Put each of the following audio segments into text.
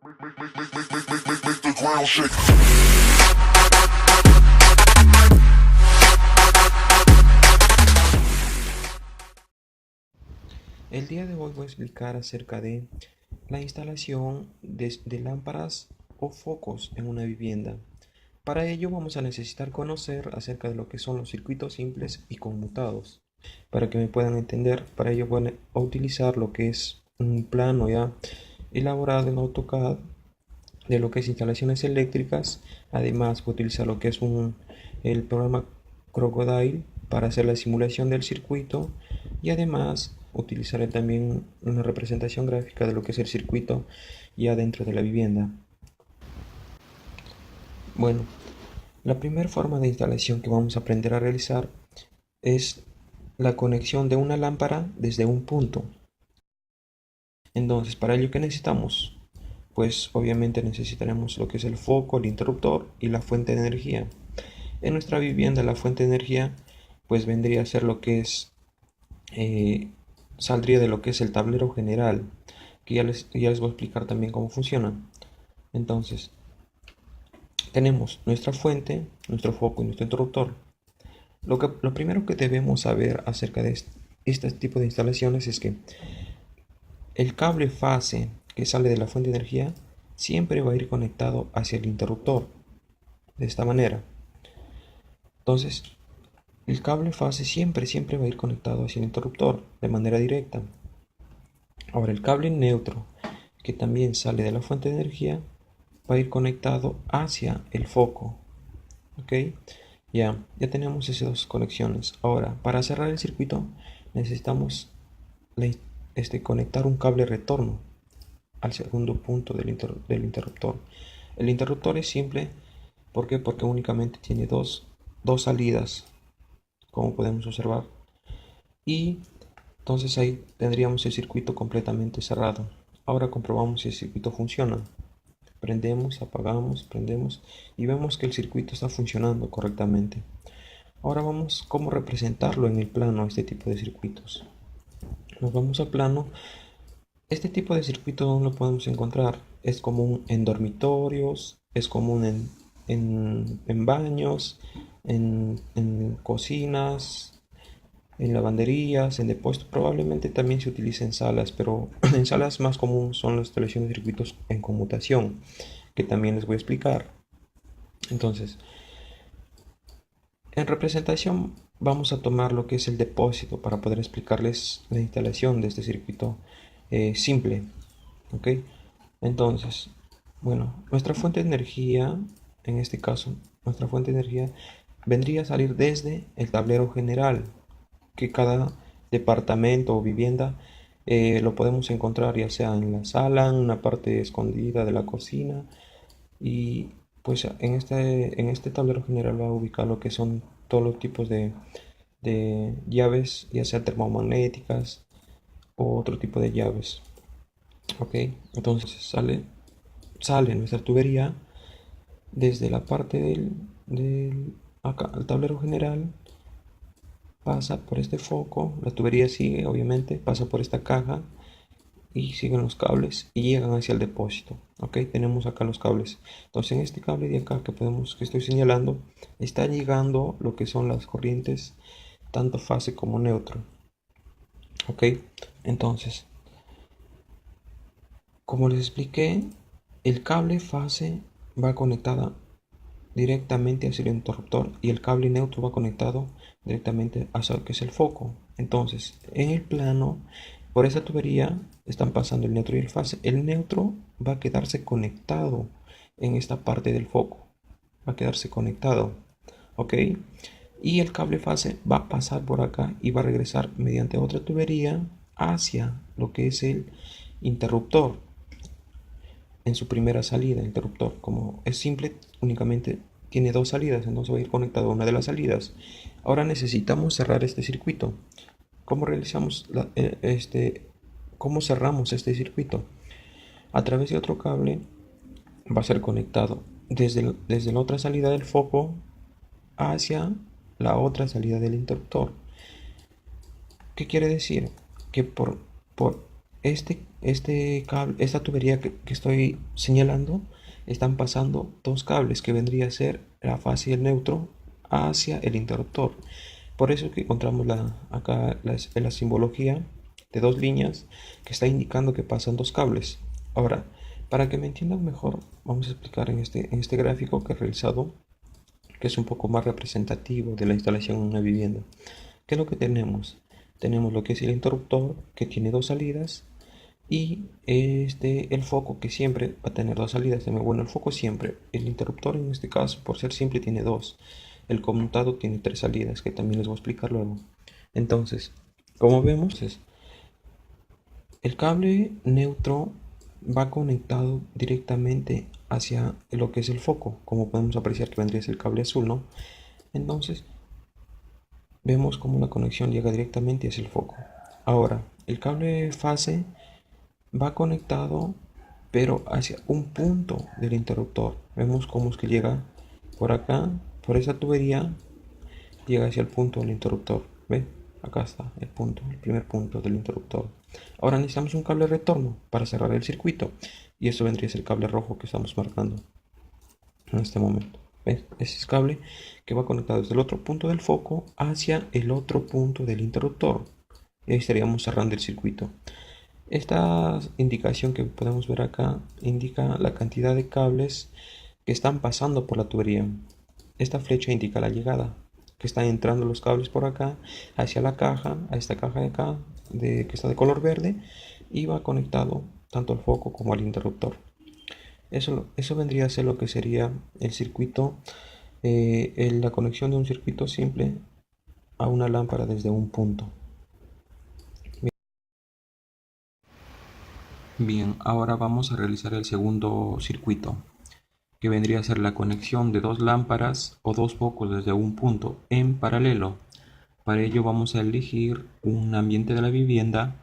Make the ground shake. El día de hoy voy a explicar acerca de la instalación de lámparas o focos en una vivienda. Para ello vamos a necesitar conocer acerca de lo que son los circuitos simples y conmutados. Para que me puedan entender, para ello voy a utilizar lo que es un plano ya elaborado en AutoCAD de lo que es instalaciones eléctricas. Además voy a utilizar lo que es el programa Crocodile para hacer la simulación del circuito, y además utilizaré también una representación gráfica de lo que es el circuito ya dentro de la vivienda. Bueno, la primera forma de instalación que vamos a aprender a realizar es la conexión de una lámpara desde un punto. Entonces, para ello, ¿qué necesitamos? Pues obviamente necesitaremos lo que es el foco, el interruptor y la fuente de energía. En nuestra vivienda la fuente de energía pues vendría a ser lo que es, saldría de lo que es el tablero general, que ya les voy a explicar también cómo funciona. Entonces, tenemos nuestra fuente, nuestro foco y nuestro interruptor. Lo primero que debemos saber acerca de este tipo de instalaciones es que el cable fase que sale de la fuente de energía siempre va a ir conectado hacia el interruptor, de esta manera. Entonces, el cable fase siempre va a ir conectado hacia el interruptor de manera directa. Ahora, el cable neutro, que también sale de la fuente de energía, va a ir conectado hacia el foco. ¿Ok? Ya tenemos esas dos conexiones. Ahora, para cerrar el circuito, necesitamos conectar un cable retorno al segundo punto del interruptor. El interruptor es simple. ¿Por qué? Porque únicamente tiene dos salidas, como podemos observar. Y entonces ahí tendríamos el circuito completamente cerrado. Ahora comprobamos si el circuito funciona. Prendemos, apagamos, prendemos y vemos que el circuito está funcionando correctamente. Ahora vamos cómo representarlo en el plano, este tipo de circuitos. Nos vamos al plano. Este tipo de circuito, ¿dónde lo podemos encontrar? Es común en dormitorios, es común en baños, en cocinas, en lavanderías, en depósitos. Probablemente también se utiliza en salas, pero en salas más común son las instalaciones de circuitos en conmutación, que también les voy a explicar. Entonces, en representación vamos a tomar lo que es el depósito para poder explicarles la instalación de este circuito simple. ¿Ok? Entonces, bueno, nuestra fuente de energía, en este caso, nuestra fuente de energía vendría a salir desde el tablero general, que cada departamento o vivienda lo podemos encontrar ya sea en la sala, en una parte escondida de la cocina. Y pues en este tablero general va a ubicar lo que son todos los tipos de llaves, ya sea termomagnéticas o otro tipo de llaves. Ok, entonces sale nuestra tubería desde la parte acá, el tablero general, pasa por este foco, la tubería sigue, obviamente, pasa por esta caja y siguen los cables y llegan hacia el depósito. Ok, tenemos acá los cables. Entonces en este cable de acá que estoy señalando, está llegando lo que son las corrientes, tanto fase como neutro. Ok, entonces, como les expliqué, el cable fase va conectada directamente hacia el interruptor y el cable neutro va conectado directamente hacia lo que es el foco. Entonces, en el plano, por esa tubería están pasando el neutro y el fase. El neutro va a quedarse conectado en esta parte del foco. Va a quedarse conectado. ¿Ok? Y el cable fase va a pasar por acá y va a regresar mediante otra tubería hacia lo que es el interruptor. En su primera salida, el interruptor, como es simple, únicamente tiene dos salidas, entonces va a ir conectado a una de las salidas. Ahora necesitamos cerrar este circuito. ¿Cómo realizamos cómo cerramos este circuito? A través de otro cable va a ser conectado desde la otra salida del foco hacia la otra salida del interruptor. ¿Qué quiere decir? Que por esta tubería que estoy señalando, están pasando dos cables que vendría a ser la fase y el neutro hacia el interruptor. Por eso que encontramos acá la simbología de dos líneas que está indicando que pasan dos cables. Ahora, para que me entiendan mejor, vamos a explicar en este gráfico que he realizado, que es un poco más representativo de la instalación en una vivienda. ¿Qué es lo que tenemos? Tenemos lo que es el interruptor, que tiene dos salidas, y el foco, que siempre va a tener dos salidas. Bueno, el foco siempre. El interruptor, en este caso, por ser simple, tiene dos. El conmutado tiene tres salidas, que también les voy a explicar luego. Entonces, como vemos, el cable neutro va conectado directamente hacia lo que es el foco, como podemos apreciar que vendría a ser el cable azul, ¿no? Entonces, vemos como la conexión llega directamente hacia el foco. Ahora, el cable fase va conectado, pero hacia un punto del interruptor. Vemos cómo es que llega por acá, por esa tubería, llega hacia el punto del interruptor. ¿Ve? Acá está el punto, el primer punto del interruptor. Ahora necesitamos un cable retorno para cerrar el circuito. Y eso vendría a ser el cable rojo que estamos marcando en este momento. ¿Ves? Ese es cable que va conectado desde el otro punto del foco hacia el otro punto del interruptor. Y ahí estaríamos cerrando el circuito. Esta indicación que podemos ver acá indica la cantidad de cables que están pasando por la tubería. Esta flecha indica la llegada, que están entrando los cables por acá hacia la caja, a esta caja de acá, que está de color verde, y va conectado tanto al foco como al interruptor. Eso vendría a ser lo que sería el circuito, la conexión de un circuito simple a una lámpara desde un punto. Bien, ahora vamos a realizar el segundo circuito, que vendría a ser la conexión de dos lámparas o dos focos desde un punto en paralelo. Para ello vamos a elegir un ambiente de la vivienda.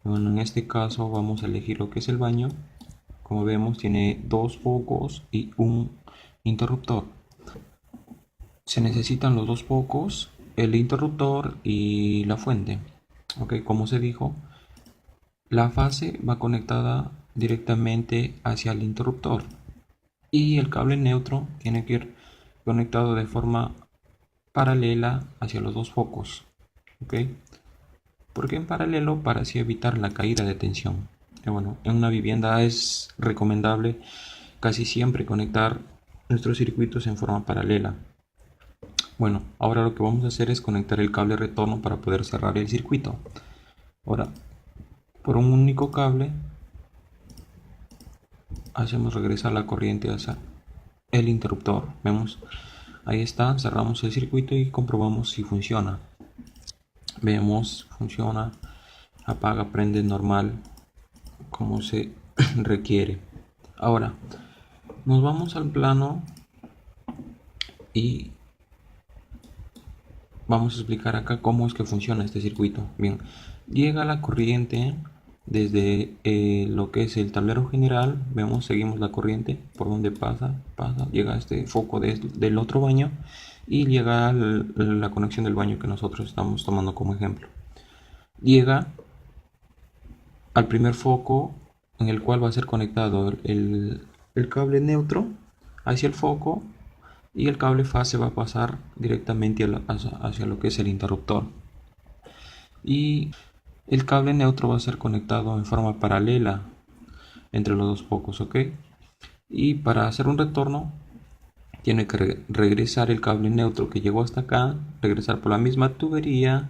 Bueno, en este caso vamos a elegir lo que es el baño. Como vemos, tiene dos focos y un interruptor. Se necesitan los dos focos, el interruptor y la fuente. Ok, como se dijo, la fase va conectada directamente hacia el interruptor y el cable neutro tiene que ir conectado de forma paralela hacia los dos focos. ¿Ok? ¿Por qué en paralelo? Para así evitar la caída de tensión. Bueno, en una vivienda es recomendable casi siempre conectar nuestros circuitos en forma paralela. Bueno, ahora lo que vamos a hacer es conectar el cable retorno para poder cerrar el circuito. Ahora, por un único cable, hacemos regresar la corriente hacia el interruptor. Vemos, ahí está, cerramos el circuito y comprobamos si funciona. Vemos, funciona, apaga, prende normal, como se requiere. Ahora, nos vamos al plano y vamos a explicar acá cómo es que funciona este circuito. Bien, llega la corriente desde lo que es el tablero general. Vemos, seguimos la corriente por donde pasa, llega a este foco del otro baño y llega a la conexión del baño que nosotros estamos tomando como ejemplo. Llega al primer foco en el cual va a ser conectado el cable neutro hacia el foco y el cable fase va a pasar directamente hacia lo que es el interruptor. Y el cable neutro va a ser conectado en forma paralela entre los dos focos, ¿ok? Y para hacer un retorno tiene que regresar el cable neutro que llegó hasta acá, regresar por la misma tubería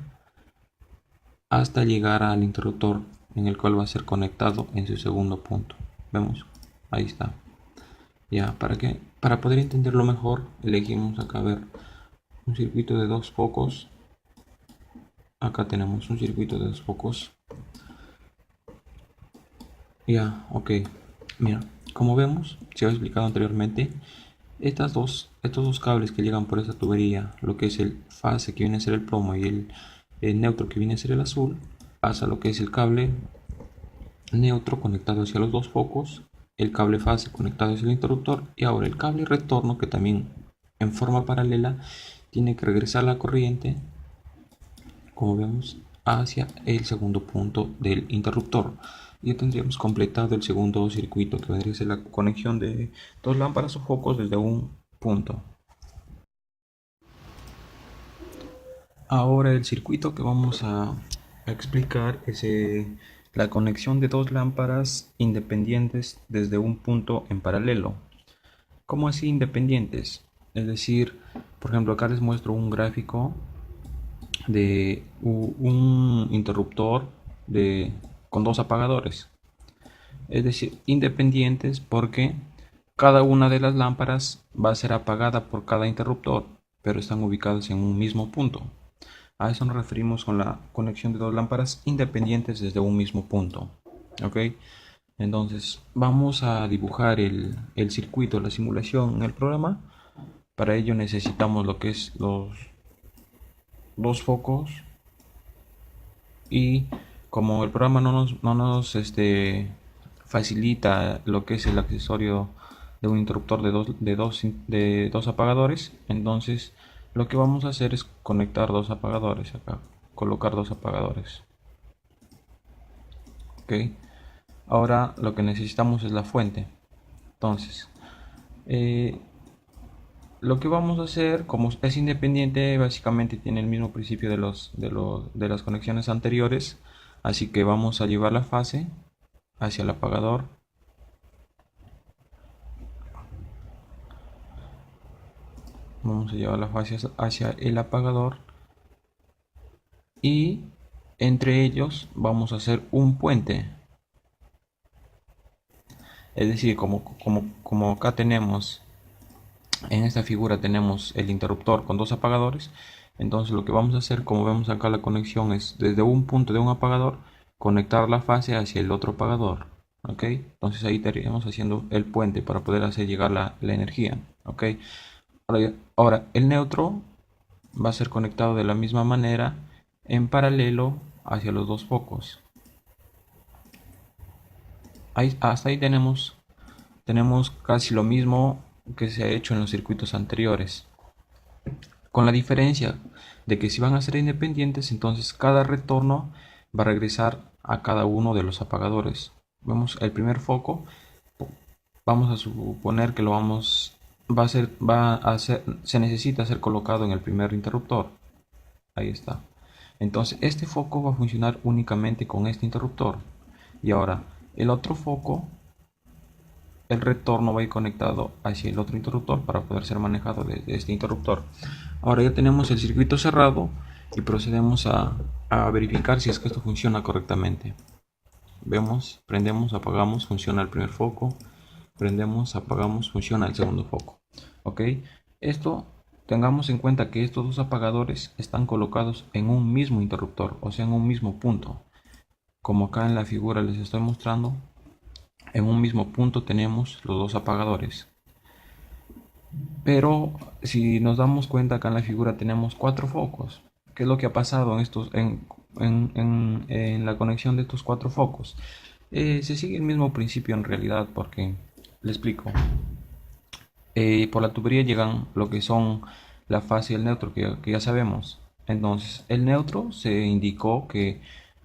hasta llegar al interruptor en el cual va a ser conectado en su segundo punto. Vemos, ahí está. Ya, para poder entenderlo mejor, elegimos acá ver un circuito de dos focos. Acá tenemos un circuito de dos focos. Ya, ok. Mira, como vemos, se ha explicado anteriormente, estos dos cables que llegan por esa tubería, lo que es el fase que viene a ser el plomo y el neutro que viene a ser el azul, pasa lo que es el cable neutro conectado hacia los dos focos, el cable fase conectado hacia el interruptor y ahora el cable retorno que también en forma paralela tiene que regresar la corriente, como vemos, hacia el segundo punto del interruptor. Y ya tendríamos completado el segundo circuito, que vendría a ser la conexión de dos lámparas o focos desde un punto. Ahora el circuito que vamos a explicar es la conexión de dos lámparas independientes desde un punto en paralelo. ¿Cómo así independientes? Es decir, por ejemplo, acá les muestro un gráfico de un interruptor con dos apagadores. Es decir, independientes porque cada una de las lámparas va a ser apagada por cada interruptor, pero están ubicadas en un mismo punto. A eso nos referimos con la conexión de dos lámparas independientes desde un mismo punto. ¿Ok? Entonces vamos a dibujar el circuito, la simulación en el programa. Para ello necesitamos lo que es los dos focos, y como el programa no nos facilita lo que es el accesorio de un interruptor de dos apagadores, entonces lo que vamos a hacer es conectar dos apagadores acá, colocar dos apagadores. Ok, ahora lo que necesitamos es la fuente. Entonces lo que vamos a hacer, como es independiente, básicamente tiene el mismo principio de las conexiones anteriores, así que vamos a llevar la fase hacia el apagador. Vamos a llevar la fase hacia el apagador, y entre ellos vamos a hacer un puente. Es decir, como acá tenemos, en esta figura tenemos el interruptor con dos apagadores, entonces lo que vamos a hacer, como vemos acá, la conexión es desde un punto de un apagador conectar la fase hacia el otro apagador. ¿Ok? Entonces ahí estaríamos haciendo el puente para poder hacer llegar la energía. ¿Ok? Ahora el neutro va a ser conectado de la misma manera en paralelo hacia los dos focos. Hasta ahí tenemos casi lo mismo que se ha hecho en los circuitos anteriores, con la diferencia de que si van a ser independientes, entonces cada retorno va a regresar a cada uno de los apagadores. Vemos el primer foco, vamos a suponer que se necesita ser colocado en el primer interruptor. Ahí está. Entonces este foco va a funcionar únicamente con este interruptor. Y ahora el otro foco, el retorno va a ir conectado hacia el otro interruptor para poder ser manejado desde este interruptor. Ahora ya tenemos el circuito cerrado y procedemos a verificar si es que esto funciona correctamente. Vemos, prendemos, apagamos, funciona el primer foco, prendemos, apagamos, funciona el segundo foco. Ok, esto, tengamos en cuenta que estos dos apagadores están colocados en un mismo interruptor, o sea, en un mismo punto. Como acá en la figura les estoy mostrando, en un mismo punto tenemos los dos apagadores. Pero si nos damos cuenta, acá en la figura tenemos cuatro focos. ¿Qué es lo que ha pasado en la conexión de estos cuatro focos? Se sigue el mismo principio en realidad, porque le explico. Por la tubería llegan lo que son la fase y el neutro, que ya sabemos. Entonces el neutro se indicó que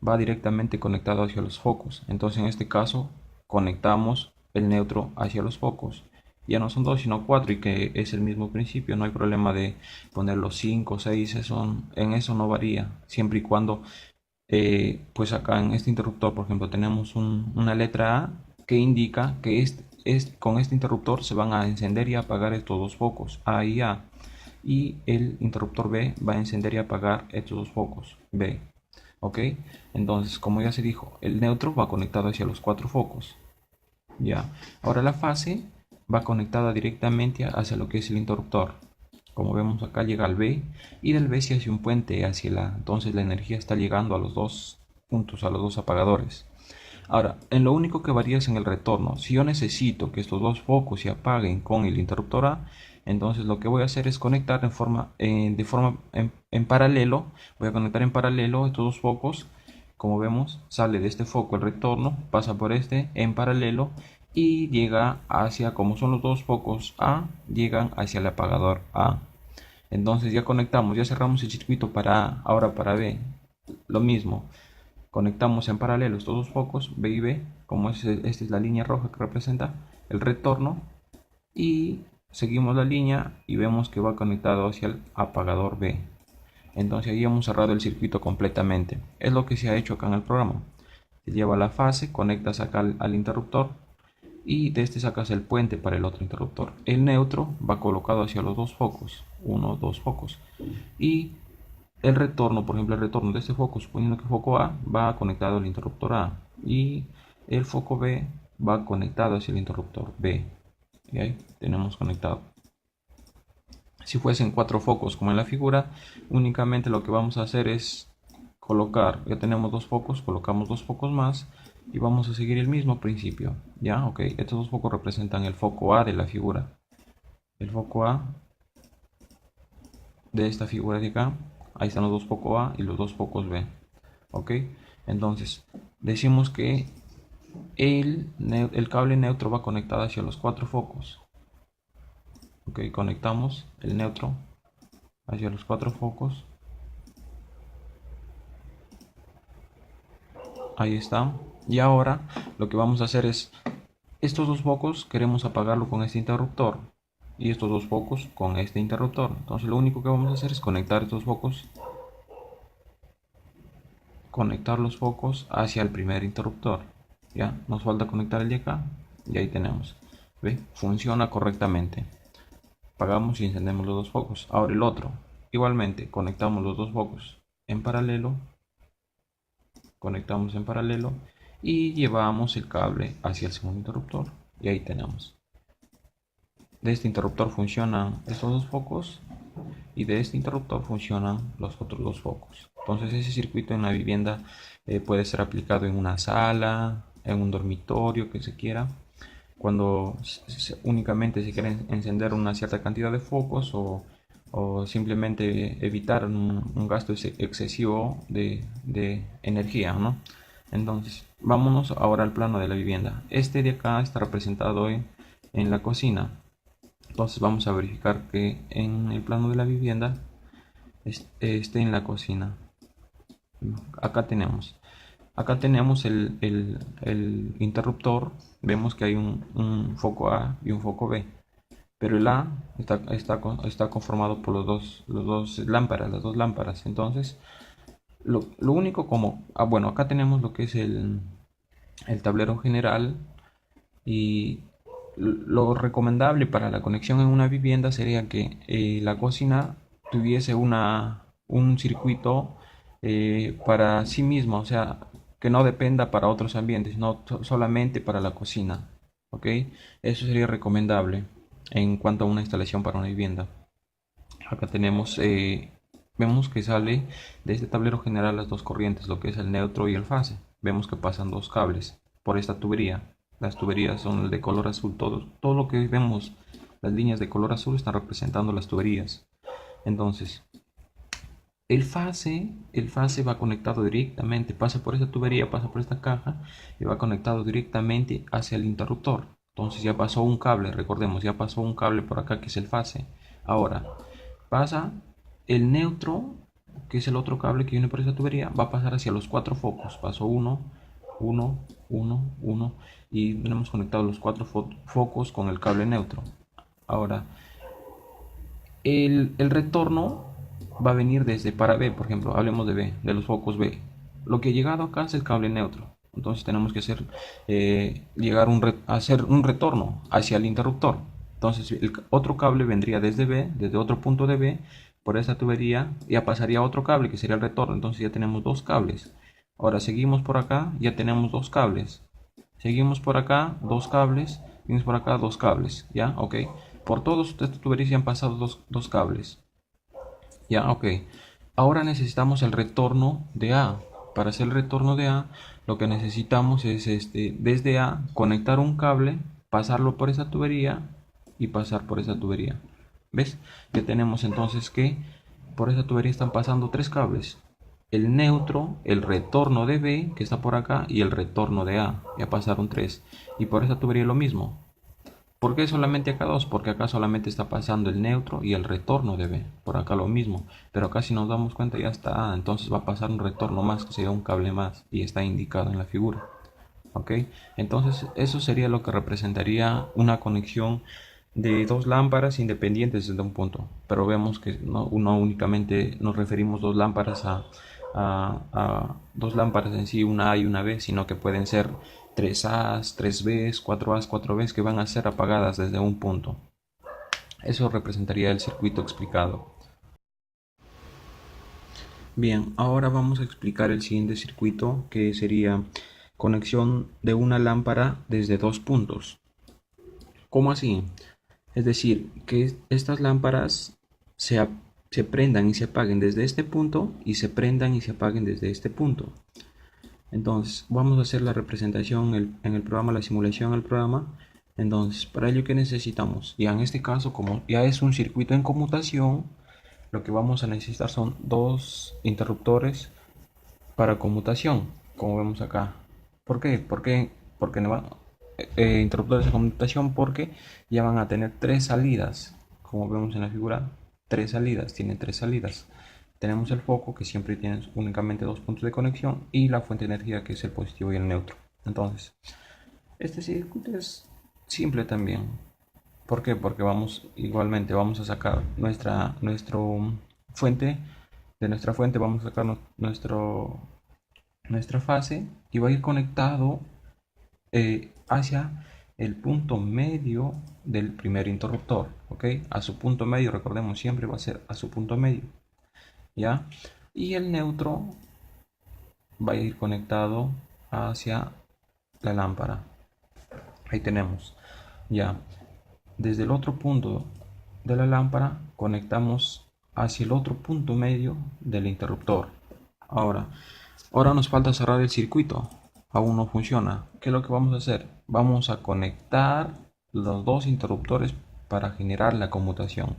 va directamente conectado hacia los focos. Entonces en este caso conectamos el neutro hacia los focos. Ya no son dos sino cuatro, y que es el mismo principio. No hay problema de poner los 5 o 6, en eso no varía, siempre y cuando pues acá en este interruptor, por ejemplo, tenemos una letra A que indica que con este interruptor se van a encender y apagar estos dos focos, A y A. Y el interruptor B va a encender y apagar estos dos focos, B. ¿Ok? Entonces, como ya se dijo, el neutro va conectado hacia los cuatro focos. Ya. Ahora la fase va conectada directamente hacia lo que es el interruptor. Como vemos acá, llega al B, y del B se hace un puente hacia entonces la energía está llegando a los dos puntos, a los dos apagadores. Ahora, en lo único que varía es en el retorno. Si yo necesito que estos dos focos se apaguen con el interruptor A, entonces lo que voy a hacer es conectar en paralelo. Voy a conectar en paralelo estos dos focos. Como vemos, sale de este foco el retorno, pasa por este en paralelo y llega hacia, como son los dos focos A, llegan hacia el apagador A. Entonces ya conectamos, ya cerramos el circuito para A. Ahora para B, lo mismo. Conectamos en paralelo estos dos focos, B y B, como esta es la línea roja que representa el retorno, y seguimos la línea y vemos que va conectado hacia el apagador B. Entonces ahí hemos cerrado el circuito completamente. Es lo que se ha hecho acá en el programa. Se lleva la fase, conectas acá al interruptor y de este sacas el puente para el otro interruptor. El neutro va colocado hacia los dos focos, uno, dos focos. Y el retorno, por ejemplo, el retorno de este foco, suponiendo que foco A va conectado al interruptor A y el foco B va conectado hacia el interruptor B. Y ahí tenemos conectado. Si fuesen cuatro focos como en la figura, únicamente lo que vamos a hacer es colocar, ya tenemos dos focos, colocamos dos focos más y vamos a seguir el mismo principio. Ya, ok, estos dos focos representan el foco A de la figura. El foco A de esta figura de acá, ahí están los dos focos A y los dos focos B. Ok, entonces decimos que el cable neutro va conectado hacia los cuatro focos. Ok, conectamos el neutro hacia los cuatro focos. Ahí está. Y ahora lo que vamos a hacer es, estos dos focos queremos apagarlo con este interruptor y estos dos focos con este interruptor. Entonces lo único que vamos a hacer es conectar estos focos, conectar los focos hacia el primer interruptor. Ya nos falta conectar el de acá y ahí tenemos. ¿Ve? Funciona correctamente. Apagamos y encendemos los dos focos. Ahora el otro. Igualmente conectamos los dos focos en paralelo. Conectamos en paralelo y llevamos el cable hacia el segundo interruptor y ahí tenemos. De este interruptor funcionan estos dos focos y de este interruptor funcionan los otros dos focos. Entonces ese circuito en la vivienda puede ser aplicado en una sala, en un dormitorio que se quiera, cuando únicamente se quiere encender una cierta cantidad de focos o simplemente evitar un gasto excesivo de energía, ¿no? Entonces vámonos ahora al plano de la vivienda. Este de acá está representado en la cocina. Entonces vamos a verificar que en el plano de la vivienda esté en la cocina. Acá tenemos el interruptor. Vemos que hay un foco A y un foco B, pero el A está conformado por las dos lámparas. Entonces lo único como bueno, acá tenemos lo que es el tablero general, y lo recomendable para la conexión en una vivienda sería que la cocina tuviese un circuito para sí mismo, o sea, que no dependa para otros ambientes, no solamente para la cocina. ¿Ok? Eso sería recomendable en cuanto a una instalación para una vivienda. Acá tenemos, vemos que sale de este tablero general las dos corrientes, lo que es el neutro y el fase. Vemos que pasan dos cables por esta tubería. Las tuberías son de color azul, todo lo que vemos, las líneas de color azul están representando las tuberías. Entonces, el fase va conectado directamente, pasa por esta tubería, pasa por esta caja y va conectado directamente hacia el interruptor. Entonces ya pasó un cable, recordemos, ya pasó un cable por acá que es el fase. Ahora pasa el neutro, que es el otro cable que viene por esta tubería, va a pasar hacia los cuatro focos. Pasó 1, 1, 1, 1 y tenemos conectados los cuatro focos con el cable neutro. Ahora el retorno va a venir desde para B, por ejemplo, hablemos de B, de los focos B. Lo que ha llegado acá es el cable neutro. Entonces tenemos que hacer hacer un retorno hacia el interruptor. Entonces el otro cable vendría desde B, desde otro punto de B, por esa tubería, y ya pasaría a otro cable que sería el retorno. Entonces ya tenemos dos cables. Ahora seguimos por acá, ya tenemos dos cables. Seguimos por acá, dos cables. Seguimos por acá, dos cables. ¿Ya? Ok. Por todos estos tuberías ya han pasado dos cables. Ya, ok. Ahora necesitamos el retorno de A. Para hacer el retorno de A, lo que necesitamos es desde A conectar un cable, pasarlo por esa tubería y pasar por esa tubería. ¿Ves? Ya tenemos entonces que por esa tubería están pasando tres cables. El neutro, el retorno de B, que está por acá, y el retorno de A. Ya pasaron tres. Y por esa tubería lo mismo. ¿Por qué solamente acá dos? Porque acá solamente está pasando el neutro y el retorno de B. Por acá lo mismo. Pero acá si nos damos cuenta ya está A. Entonces va a pasar un retorno más, que sería un cable más. Y está indicado en la figura. ¿Ok? Entonces eso sería lo que representaría una conexión de dos lámparas independientes desde un punto. Pero vemos que no únicamente nos referimos dos lámparas a dos lámparas en sí, una A y una B, sino que pueden ser tres A's, tres B's, cuatro A's, cuatro B's que van a ser apagadas desde un punto. Eso representaría el circuito explicado. Bien, ahora vamos a explicar el siguiente circuito, que sería conexión de una lámpara desde dos puntos. ¿Cómo así? Es decir, que estas lámparas se, se prendan y se apaguen desde este punto y se prendan y se apaguen desde este punto. Entonces, vamos a hacer la representación en el programa, la simulación del programa. Entonces, para ello, ¿qué necesitamos? Ya en este caso, como ya es un circuito en conmutación, lo que vamos a necesitar son dos interruptores para conmutación, como vemos acá. ¿Por qué? Porque no van, interruptores de conmutación porque ya van a tener tres salidas, como vemos en la figura, tres salidas, tiene tres salidas. Tenemos el foco que siempre tiene únicamente dos puntos de conexión y la fuente de energía que es el positivo y el neutro. Entonces, este circuito es simple también. ¿Por qué? Porque igualmente vamos a sacar nuestro fuente, de nuestra fuente vamos a sacar nuestra fase y va a ir conectado hacia el punto medio del primer interruptor, ¿ok? A su punto medio, recordemos, siempre va a ser a su punto medio, ¿ya? Y el neutro va a ir conectado hacia la lámpara. Ahí tenemos, ya. Desde el otro punto de la lámpara conectamos hacia el otro punto medio del interruptor. Ahora nos falta cerrar el circuito. Aún no funciona. ¿Qué es lo que vamos a hacer? Vamos a conectar los dos interruptores para generar la conmutación.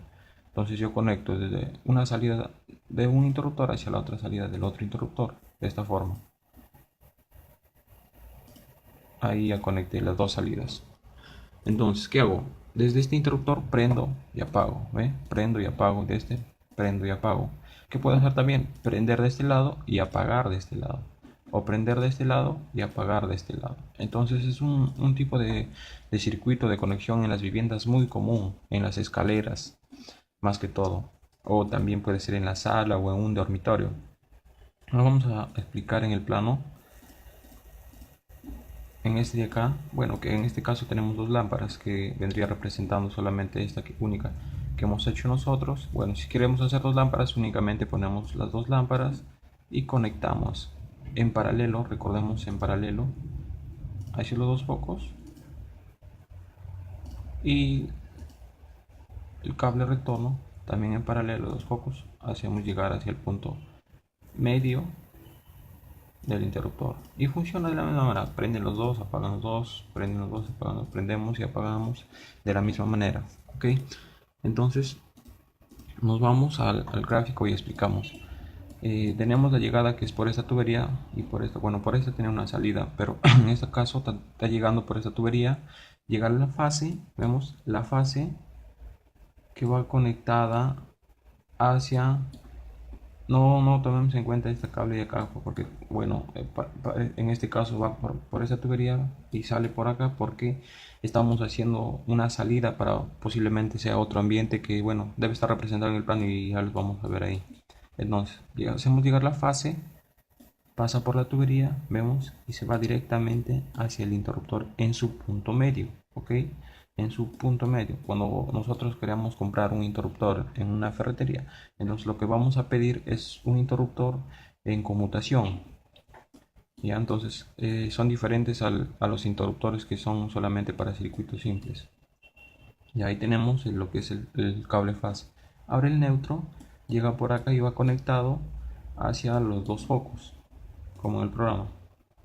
Entonces yo conecto desde una salida de un interruptor hacia la otra salida del otro interruptor. De esta forma. Ahí ya conecté las dos salidas. Entonces, ¿qué hago? Desde este interruptor prendo y apago. ¿Ve? Prendo y apago de este. Prendo y apago. ¿Qué puedo hacer también? Prender de este lado y apagar de este lado. O prender de este lado y apagar de este lado. Entonces es un tipo de circuito de conexión en las viviendas muy común. En las escaleras, más que todo. O también puede ser en la sala o en un dormitorio. Lo vamos a explicar en el plano. En este de acá, bueno, que en este caso tenemos dos lámparas que vendría representando solamente esta única que hemos hecho nosotros. Bueno, si queremos hacer dos lámparas, únicamente ponemos las dos lámparas y conectamos en paralelo, recordemos en paralelo, hacia los dos focos y el cable retorno también en paralelo, los focos, hacemos llegar hacia el punto medio del interruptor y funciona de la misma manera. Prenden los dos, apagan los dos, prenden los dos, apagan, prendemos y apagamos de la misma manera. Ok, entonces nos vamos al gráfico y explicamos. Tenemos la llegada que es por esta tubería y por esta, bueno, por esta tiene una salida, pero en este caso está llegando por esta tubería. Llega la fase, vemos la fase que va conectada hacia. No tomemos en cuenta este cable de acá porque, bueno, en este caso va por esa tubería y sale por acá porque estamos haciendo una salida para posiblemente sea otro ambiente que, bueno, debe estar representado en el plano y ya los vamos a ver ahí. Entonces, hacemos llegar la fase, pasa por la tubería, vemos, y se va directamente hacia el interruptor en su punto medio, ¿ok? En su punto medio. Cuando nosotros queremos comprar un interruptor en una ferretería, entonces lo que vamos a pedir es un interruptor en conmutación. Ya, entonces son diferentes a los interruptores que son solamente para circuitos simples. Y ahí tenemos lo que es el cable fase. Ahora el neutro llega por acá y va conectado hacia los dos focos, como en el programa.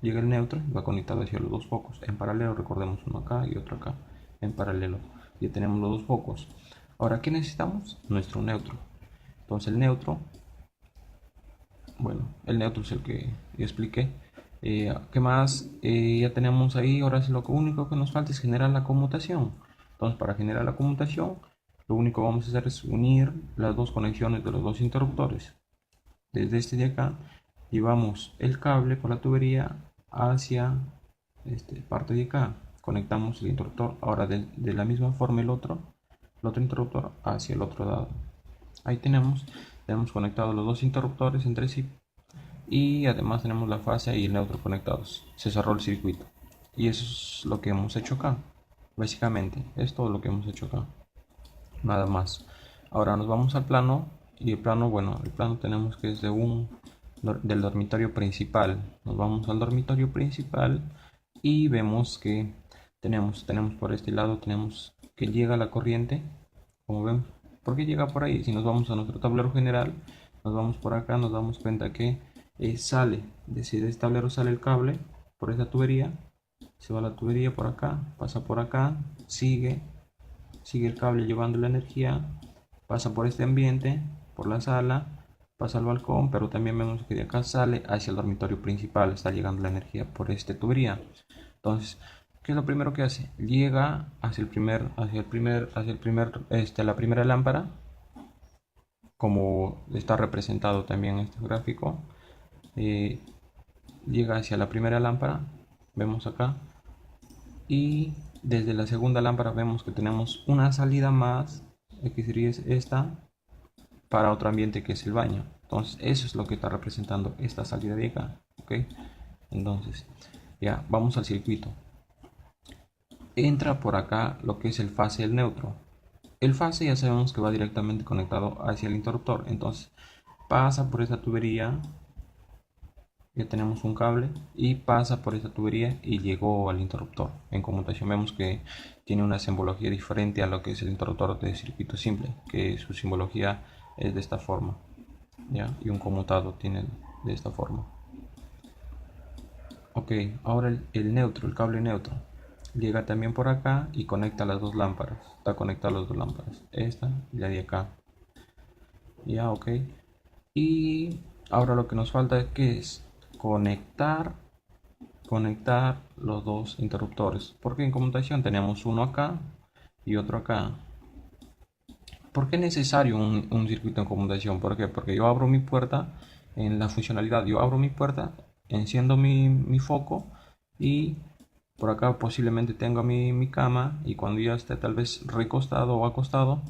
Llega el neutro y va conectado hacia los dos focos en paralelo. Recordemos uno acá y otro acá en paralelo. Ya tenemos los dos focos. Ahora, ¿qué necesitamos? Nuestro neutro. Entonces el neutro, bueno, el neutro es el que yo expliqué. ¿Qué más? Ya tenemos ahí. Ahora lo único que nos falta es generar la conmutación. Entonces, para generar la conmutación, lo único que vamos a hacer es unir las dos conexiones de los dos interruptores. Desde este de acá, llevamos el cable por la tubería hacia esta parte de acá. Conectamos el interruptor. Ahora de la misma forma el otro interruptor hacia el otro lado. Ahí tenemos conectados los dos interruptores entre sí. Y además tenemos la fase y el neutro conectados. Se cerró el circuito. Y eso es lo que hemos hecho acá. Básicamente, es todo lo que hemos hecho acá. Nada más. Ahora nos vamos al plano. Y el plano, bueno, el plano tenemos que es del dormitorio principal. Nos vamos al dormitorio principal y vemos que tenemos por este lado, tenemos que llega la corriente. Como vemos, ¿por qué llega por ahí? Si nos vamos a nuestro tablero general, nos vamos por acá, nos damos cuenta que sale, de este tablero sale el cable por esta tubería, se va la tubería por acá, pasa por acá, sigue el cable llevando la energía, pasa por este ambiente, por la sala, pasa al balcón, pero también vemos que de acá sale hacia el dormitorio principal, está llegando la energía por esta tubería. Entonces, ¿qué es lo primero que hace? Llega hacia la primera lámpara, como está representado también en este gráfico. Llega hacia la primera lámpara, vemos acá, y desde la segunda lámpara vemos que tenemos una salida más, que sería esta, para otro ambiente que es el baño. Entonces eso es lo que está representando esta salida de acá, ¿ok? Entonces ya vamos al circuito. Entra por acá lo que es el fase y el neutro. El fase ya sabemos que va directamente conectado hacia el interruptor, entonces pasa por esta tubería, ya tenemos un cable, y pasa por esta tubería y llegó al interruptor. En conmutación vemos que tiene una simbología diferente a lo que es el interruptor de circuito simple, que su simbología es de esta forma, ¿ya? Y un conmutado tiene de esta forma. Ok, ahora el neutro, el cable neutro, llega también por acá y conecta las dos lámparas. Está conectado las dos lámparas, esta y la de acá. Ya, ok. Y ahora lo que nos falta es conectar los dos interruptores, porque en conmutación tenemos uno acá y otro acá. ¿Por qué es necesario un circuito en conmutación? ¿Por qué? Porque yo abro mi puerta, en la funcionalidad yo abro mi puerta, enciendo mi foco, y por acá posiblemente tengo mi cama, y cuando ya esté tal vez recostado o acostado,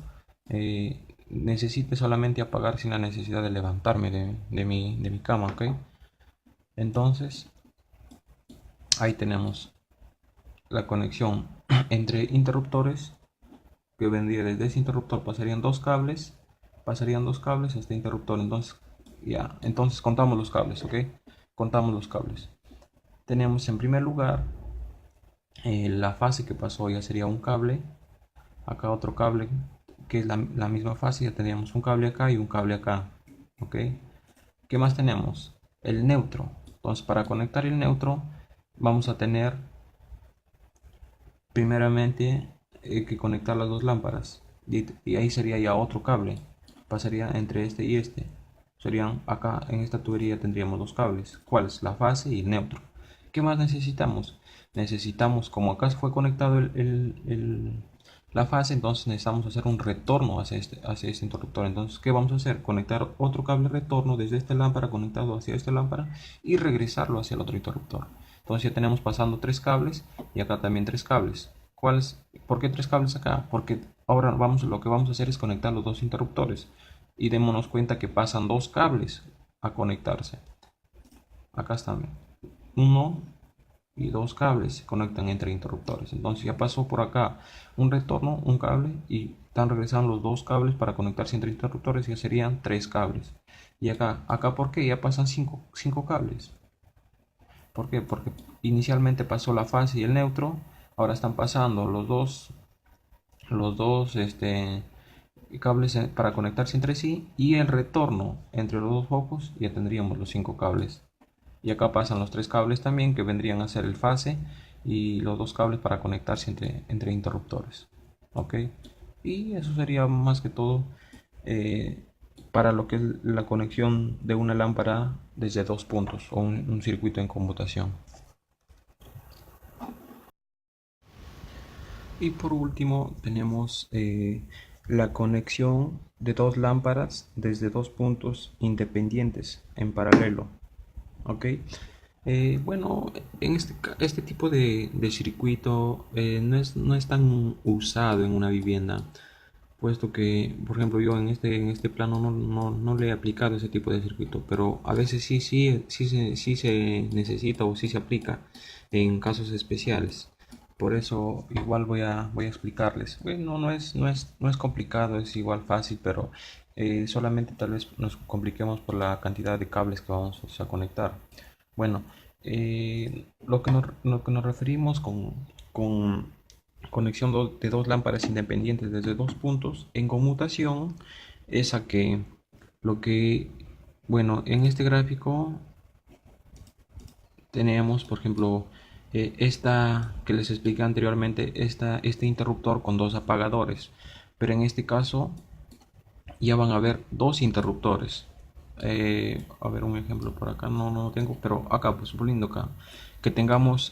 necesite solamente apagar sin la necesidad de levantarme de mi cama, ¿ok? Entonces ahí tenemos la conexión entre interruptores, que vendría desde ese interruptor pasarían dos cables a este interruptor. Entonces contamos los cables, ¿ok? Contamos los cables. Tenemos en primer lugar la fase que pasó, ya sería un cable, acá otro cable que es la misma fase, ya teníamos un cable acá y un cable acá, ¿ok? ¿Qué más tenemos? El neutro. Entonces, para conectar el neutro vamos a tener primeramente que conectar las dos lámparas, y ahí sería ya otro cable, pasaría entre este y este. Serían acá en esta tubería tendríamos dos cables, ¿cuáles? La fase y el neutro. ¿Qué más necesitamos? Necesitamos, como acá fue conectado la fase, entonces necesitamos hacer un retorno hacia este interruptor. Entonces, ¿qué vamos a hacer? Conectar otro cable retorno desde esta lámpara conectado hacia esta lámpara y regresarlo hacia el otro interruptor. Entonces ya tenemos pasando tres cables y acá también tres cables. ¿Por qué tres cables acá? Porque ahora lo que vamos a hacer es conectar los dos interruptores, y démonos cuenta que pasan dos cables a conectarse. Acá están, uno y dos cables se conectan entre interruptores. Entonces ya pasó por acá un retorno, un cable, y están regresando los dos cables para conectarse entre interruptores, ya serían tres cables. Y acá ¿por qué? Ya pasan cinco cables. ¿Por qué? Porque inicialmente pasó la fase y el neutro, ahora están pasando los dos cables para conectarse entre sí, y el retorno entre los dos focos, ya tendríamos los cinco cables. Y acá pasan los tres cables también, que vendrían a ser el fase y los dos cables para conectarse entre interruptores, ok. Y eso sería más que todo para lo que es la conexión de una lámpara desde dos puntos, o un circuito en conmutación. Y por último tenemos la conexión de dos lámparas desde dos puntos independientes en paralelo. ¿Ok? Bueno, en este tipo de circuito no es tan usado en una vivienda, puesto que, por ejemplo, yo en este plano no le he aplicado ese tipo de circuito, pero a veces sí se necesita o sí se aplica en casos especiales. Por eso igual voy a explicarles. Bueno, no es complicado, es igual fácil, pero solamente tal vez nos compliquemos por la cantidad de cables que vamos a conectar. Bueno, lo que nos referimos con conexión de dos lámparas independientes desde dos puntos en conmutación es a que lo que, bueno, en este gráfico tenemos, por ejemplo, esta que les expliqué anteriormente, este interruptor con dos apagadores, pero en este caso ya van a haber dos interruptores. A ver un ejemplo por acá, no lo tengo, pero acá, pues suponiendo acá, que tengamos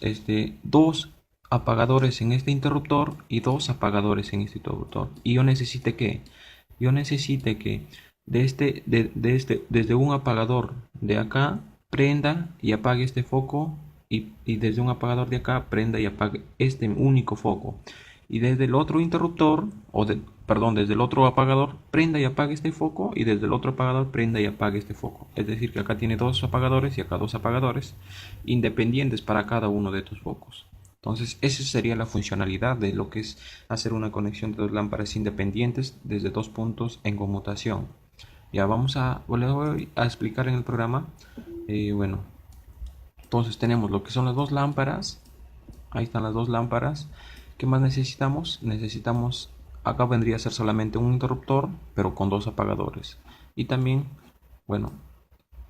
dos apagadores en este interruptor y dos apagadores en este interruptor. Y yo necesite que, desde un apagador de acá, prenda y apague este foco y desde un apagador de acá, prenda y apague este único foco. Y desde el otro interruptor, perdón, desde el otro apagador, prenda y apague este foco y desde el otro apagador prenda y apague este foco. Es decir, que acá tiene dos apagadores y acá dos apagadores independientes para cada uno de estos focos. Entonces, esa sería la funcionalidad de lo que es hacer una conexión de dos lámparas independientes desde dos puntos en conmutación. Ya les voy a explicar en el programa. Bueno, entonces tenemos lo que son las dos lámparas. Ahí están las dos lámparas. ¿Qué más necesitamos? Acá vendría a ser solamente un interruptor, pero con dos apagadores. Y también, bueno,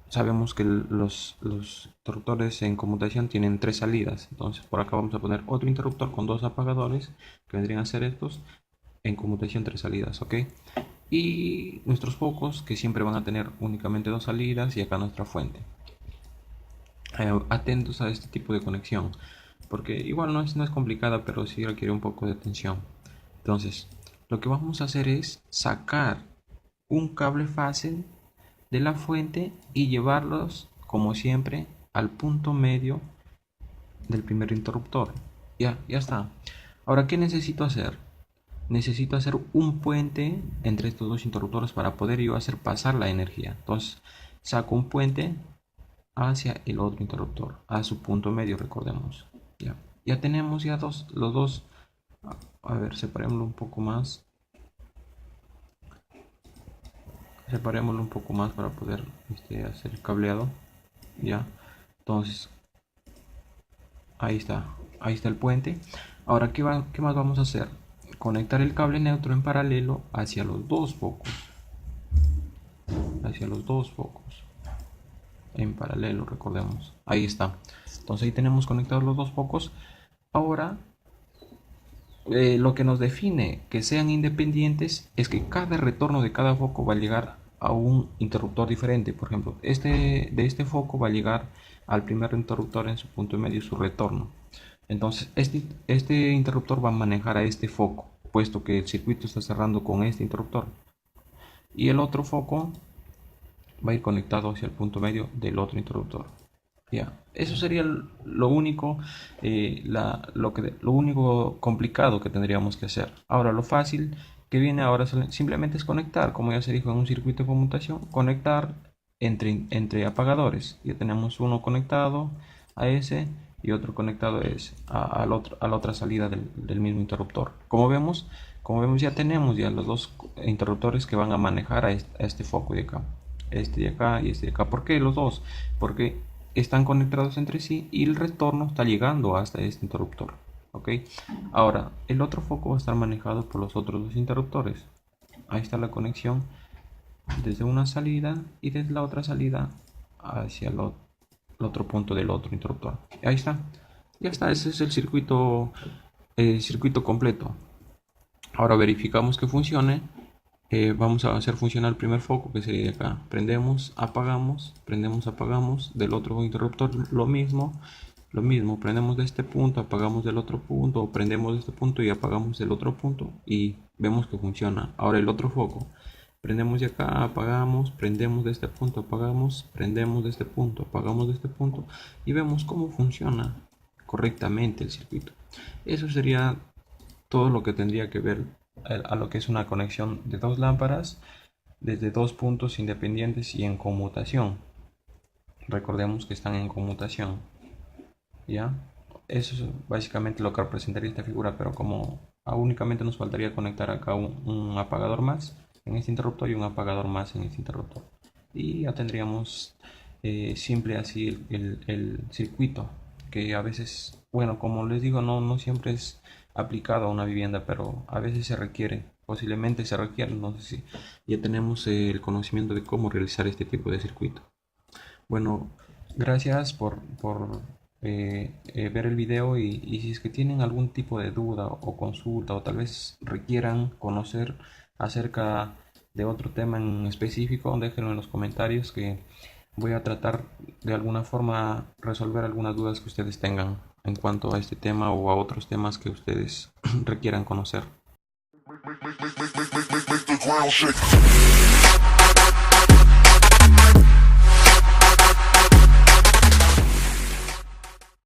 sabemos que los interruptores en conmutación tienen tres salidas. Entonces por acá vamos a poner otro interruptor con dos apagadores, que vendrían a ser estos, en conmutación tres salidas, ¿ok? Y nuestros focos, que siempre van a tener únicamente dos salidas, y acá nuestra fuente. Atentos a este tipo de conexión, porque igual no es complicada, pero sí requiere un poco de atención. Entonces, lo que vamos a hacer es sacar un cable fácil de la fuente y llevarlos, como siempre, al punto medio del primer interruptor. Ya está. Ahora, ¿qué necesito hacer? Necesito hacer un puente entre estos dos interruptores para poder yo hacer pasar la energía. Entonces, saco un puente hacia el otro interruptor, a su punto medio, recordemos. Ya tenemos ya los dos. A ver, separémoslo un poco más. Separémoslo un poco más para poder hacer el cableado. Ya. Entonces, ahí está el puente. Ahora, ¿qué más vamos a hacer? Conectar el cable neutro en paralelo hacia los dos focos. Hacia los dos focos. En paralelo, recordemos. Ahí está. Entonces ahí tenemos conectados los dos focos. Ahora, lo que nos define que sean independientes es que cada retorno de cada foco va a llegar a un interruptor diferente. Por ejemplo, de este foco va a llegar al primer interruptor en su punto medio, su retorno. Entonces, este interruptor va a manejar a este foco, puesto que el circuito está cerrando con este interruptor. Y el otro foco va a ir conectado hacia el punto medio del otro interruptor. Ya, eso sería lo único, lo único complicado que tendríamos que hacer. Ahora, lo fácil que viene ahora simplemente es conectar, como ya se dijo en un circuito de conmutación, conectar entre apagadores. Ya tenemos uno conectado a ese y otro conectado a ese, a la otra salida del mismo interruptor. Como vemos ya tenemos ya los dos interruptores que van a manejar a este foco de acá. Este de acá y este de acá. ¿Por qué los dos? Porque están conectados entre sí y el retorno está llegando hasta este interruptor. ¿Ok? Ahora, el otro foco va a estar manejado por los otros dos interruptores. Ahí está la conexión desde una salida y desde la otra salida hacia el otro punto del otro interruptor. Ahí está. Ya está, ese es el circuito completo. Ahora verificamos que funcione. Vamos a hacer funcionar el primer foco, que sería de acá. Prendemos, apagamos, del otro interruptor lo mismo. Lo mismo, prendemos de este punto, apagamos del otro punto, o prendemos de este punto y apagamos del otro punto y vemos que funciona. Ahora el otro foco, prendemos de acá, apagamos, prendemos de este punto, apagamos, prendemos de este punto, apagamos de este punto y vemos cómo funciona correctamente el circuito. Eso sería todo lo que tendría que ver a lo que es una conexión de dos lámparas desde dos puntos independientes y en conmutación. Recordemos que están en conmutación. ¿Ya? Eso es básicamente lo que representaría esta figura, pero como únicamente nos faltaría conectar acá un apagador más en este interruptor y un apagador más en este interruptor. Y ya tendríamos simple así el circuito, que a veces, bueno, como les digo, no siempre es aplicado a una vivienda, pero a veces se requiere, posiblemente se requiere, no sé si ya tenemos el conocimiento de cómo realizar este tipo de circuito. Bueno, gracias por ver el video y si es que tienen algún tipo de duda o consulta o tal vez requieran conocer acerca de otro tema en específico, déjenlo en los comentarios que voy a tratar de alguna forma resolver algunas dudas que ustedes tengan en cuanto a este tema o a otros temas que ustedes requieran conocer. Make the ground shake.